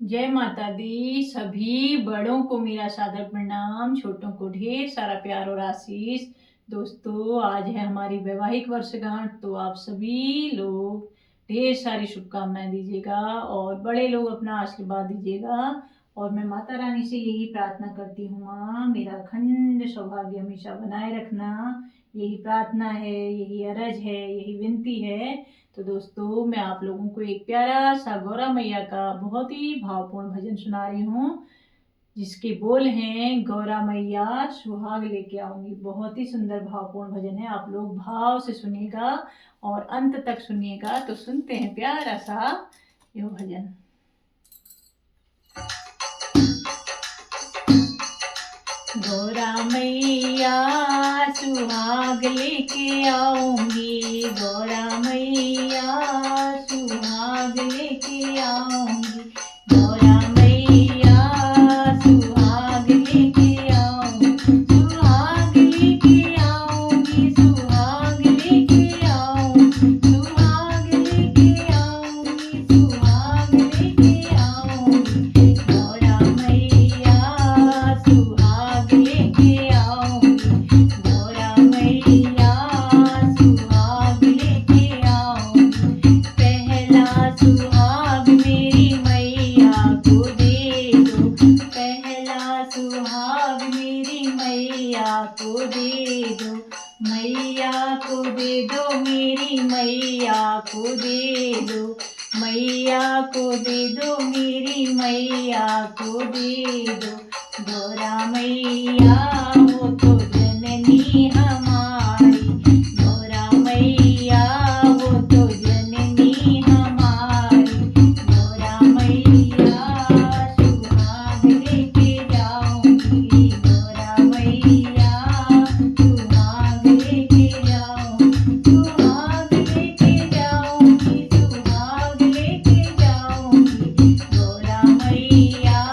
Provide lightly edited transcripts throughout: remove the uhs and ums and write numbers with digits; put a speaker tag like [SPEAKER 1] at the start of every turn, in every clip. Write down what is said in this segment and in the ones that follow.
[SPEAKER 1] जय माता दी। सभी बड़ों को मेरा सादर प्रणाम, छोटों को ढेर सारा प्यार और आशीष। दोस्तों, आज है हमारी वैवाहिक वर्षगांठ, तो आप सभी लोग ढेर सारी शुभकामनाएं दीजिएगा और बड़े लोग अपना आशीर्वाद दीजिएगा। और मैं माता रानी से यही प्रार्थना करती हूँ, माँ मेरा अखंड सौभाग्य हमेशा बनाए रखना। यही प्रार्थना है, यही अरज है, यही विनती है। तो दोस्तों, मैं आप लोगों को एक प्यारा सा गौरा मैया का बहुत ही भावपूर्ण भजन सुना रही हूँ, जिसके बोल हैं, गौरा मैया सुहाग लेके आऊंगी। बहुत ही सुंदर भावपूर्ण भजन है, आप लोग भाव से सुनिएगा और अंत तक सुनिएगा। तो सुनते हैं प्यारा सा यह भजन। गौरा मैया सुहाग लेके आऊंगी, गौरा मैया सुहाग लेके आऊंगी, गौरा मैया सुहाग लेके आऊंगी, सुहाग लेके आऊंगी, सुहाग लेके आऊंगी, सुहाग लेके आऊंगी, सुहाग लेके आऊंगी, गौरा मैया सुहाग लेके आऊंगी, गौरा मैया सुहाग लेके आऊंगी। पहला सुहाग मेरी मैया को दे दो, पहला सुहाग मेरी मैया को दे दो, मैया को दे दो, मेरी मैया को दे दो, मैया को दे दो, मेरी मैया को दे दो। गौरा मैया वो तो जननी हमारी, गौरा मैया वो तो जननी हमारी, गौरा मैया सुहाग लेके जाऊंगी, गौरा मैया सुहाग लेके जाऊंगी, सुहाग लेके जाऊंगी, सुहाग लेके जाऊंगी, गौरा मैया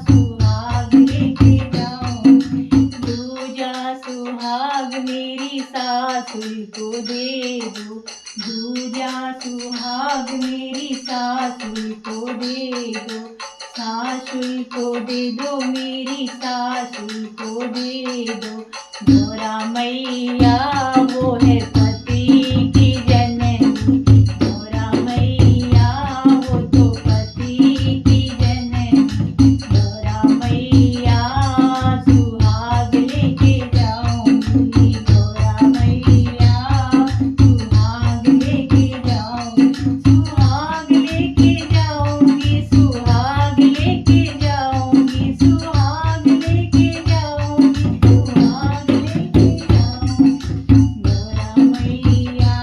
[SPEAKER 1] सुहाग लेके जाऊंगी। दूजा सुहाग मेरी सासुर को दे दो, दूजा सुहाग मेरी सासुर को दे दो, सासुर को दे दो, मेरी सासुर को दे दो। गौरा मैया वो है पति की जननी, गौरा मैया वो तो पति की जननी, गौरा मैया सुहाग लेके जाऊंगी, गौरा मैया सुहाग लेके जाऊंगी, सुहाग लेके जाऊंगी, सुहाग लेके जाऊंगी, सुहाग लेके जाऊंगी, सुहाग लेके जाऊंगी, गौरा मैया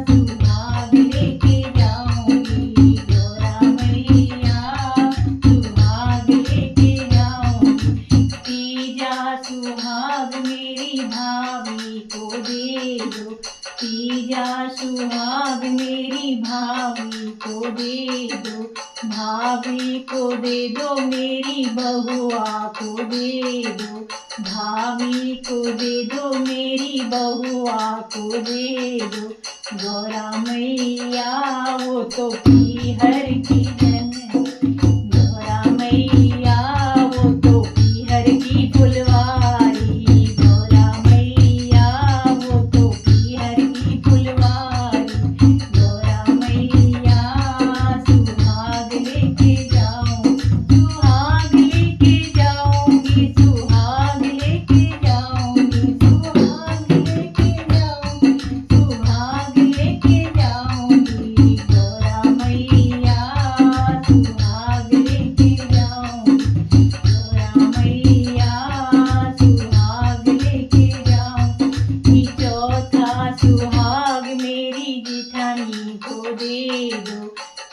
[SPEAKER 1] सुहाग लेके जाऊंगी, गौरा मैया सुहाग लेके जाऊंगी। तीजा सुहाग मेरी भाभी को दे दो, तीजा सुहाग मेरी भाभी को दे दो, भाभी को दे दो, मेरी बहुआ को दे दो, भाभी को दे दो, मेरी बहुआ को दे दो। गौरा मैया वो तो पीहर की जननी, गौरा मैया वो तो पीहर की फुलवारी, गौरा मैया वो तो पीहर की फुलवारी, गौरा मैया सुहाग लेके जाऊंगी, सुहाग लेके जाऊंगी, सुहाग लेके जाऊंगी, सुहाग लेके जाऊंगी, सुहाग लेके जाऊंगी, गौरा मैया सुहाग लेके जाऊंगी, गौरा मैया सुहाग लेके जाऊंगी। चौथा सुहाग मेरी जिठानी को दे दो,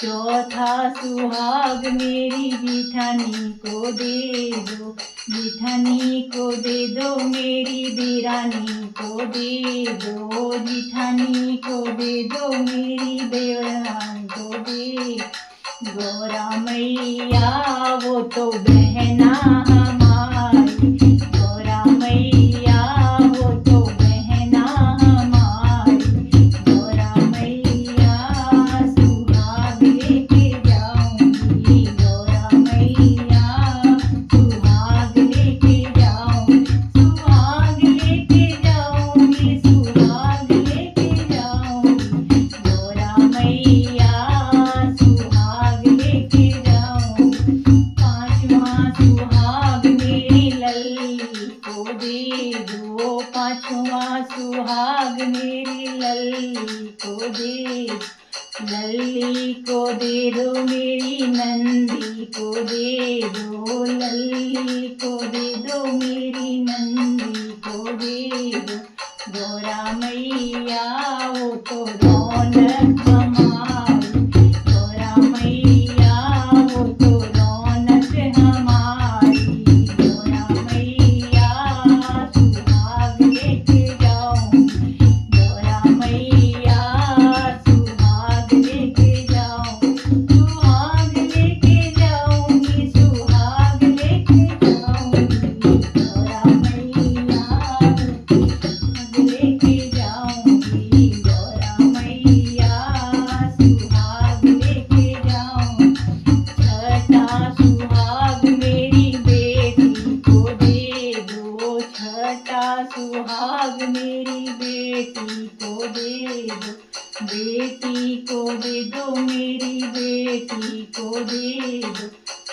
[SPEAKER 1] चौथा सुहाग मेरी जिठानी को दे दो, जिठानी को दे दो, मेरी देरानी को दे दो, जिठानी को दे दो, मेरी देवरानी को दे। गौरा मैया वो तो बहना हमारी, गौरा मैया वो तो बहना हमारी, गौरा मैया सुहाग लेके जाऊंगी, गौरा को दे दो, लल्ली को दे दो, मेरी नंदी को दे दो। गौरा मैया वो तो रौनक हमारी, गौरा मैया वो तो रौनक हमारी। गौरा मैया सुहाग लेके जाऊंगी, गौरा मैया सुहाग लेके जाऊंगी, सुहाग लेके जाऊंगी, सुहाग लेके जाऊंगी। गौरा मैया लेके जाऊंगी, गौरा मैया सुहाग लेके जाऊंगी। छठा सुहाग मेरी बेटी को दे दो, छठा सुहाग मेरी बेटी को दे दो, बेटी को दे दो, मेरी बेटी को दे दो,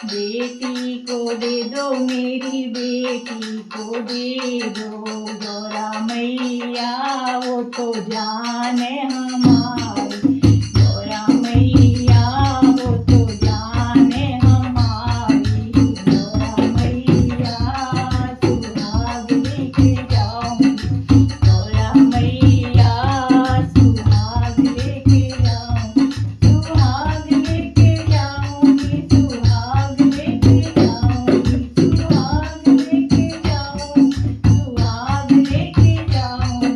[SPEAKER 1] बेटी को दे दो, मेरी बेटी को दे दो। गौरा मैया वो तो जान है हमारी, गौरा मैया वो तो जान है हमारी। गौरा मैया सुहाग लेके जाऊंगी, गौरा मैया सुहाग लेके जाऊंगी, सुहाग लेके जाऊंगी, सुहाग लेके जाऊंगी, सुहाग लेके जाऊंगी, सुहाग लेके जाऊंगी।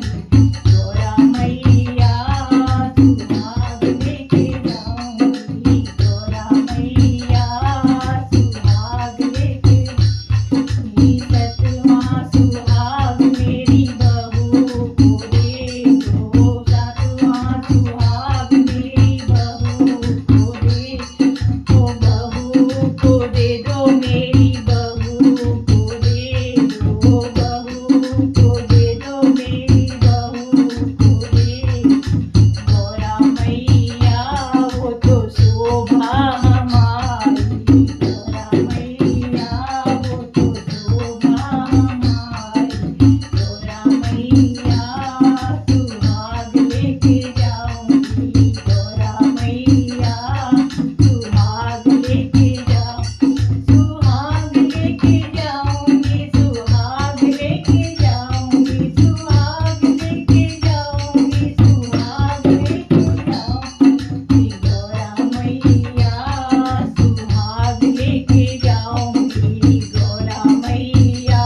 [SPEAKER 1] गौरा मैया सुहाग लेके जाऊंगी, गौरा मैया सुहाग लेके। सतवां सुहाग मेरी बहू को दे दो, सातवां सुहाग मेरी बहू को दे दो, बहू को दे दो, मेरी बहू को दे दो, बहू को दे दो, मेरी बहू को दे दो। गौरा मैया वो तो शोभा हमारी, गौरा मैया वो तो शोभा हमारी। गौरा मैया सुहाग लेके जाऊंगी, गौरा मैया सुहाग लेके जाऊंगी, सुहाग लेके जाऊंगी, सुहाग लेके जाऊंगी, सुहाग लेके जाऊंगी, सुहाग लेके जाऊंगी। गौरा मैया सुहाग लेके जाऊंगी, गौरा मैया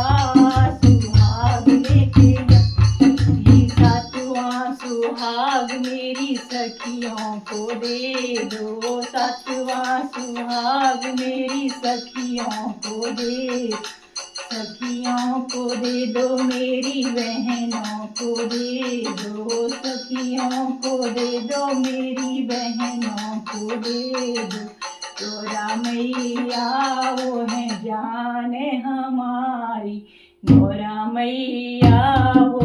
[SPEAKER 1] सुहाग लेके जाऊंगी। सातवां सुहाग मेरी सखियों को दे दो, सातवां सुहाग मेरी सखियों को दे, सखियों को दे दो, मेरी बहनों को दे दो, सखियों को दे दो, मेरी बहनों को दे दो। गौरा मैया वो है जान हमारी, गौरा मैया वो